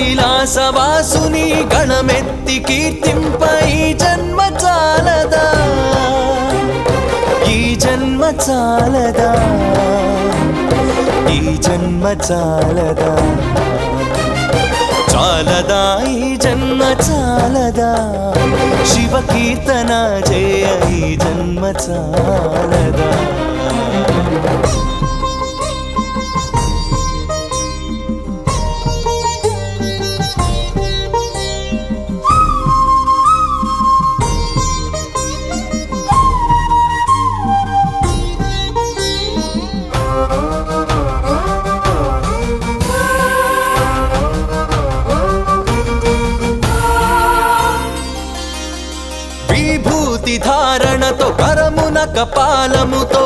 కైలాసవాసుని గణమెత్తి కీర్తింప ఈ జన్మ చాలదా, ఈ జన్మ చాలదా, ఈ జన్మ చాలదా, చాలదా ఈ జన్మ చాలదా, శివ కీర్తన జయ ఈ జన్మ చాలదా. విభూతి ధారణతో కరమున కపాలముతో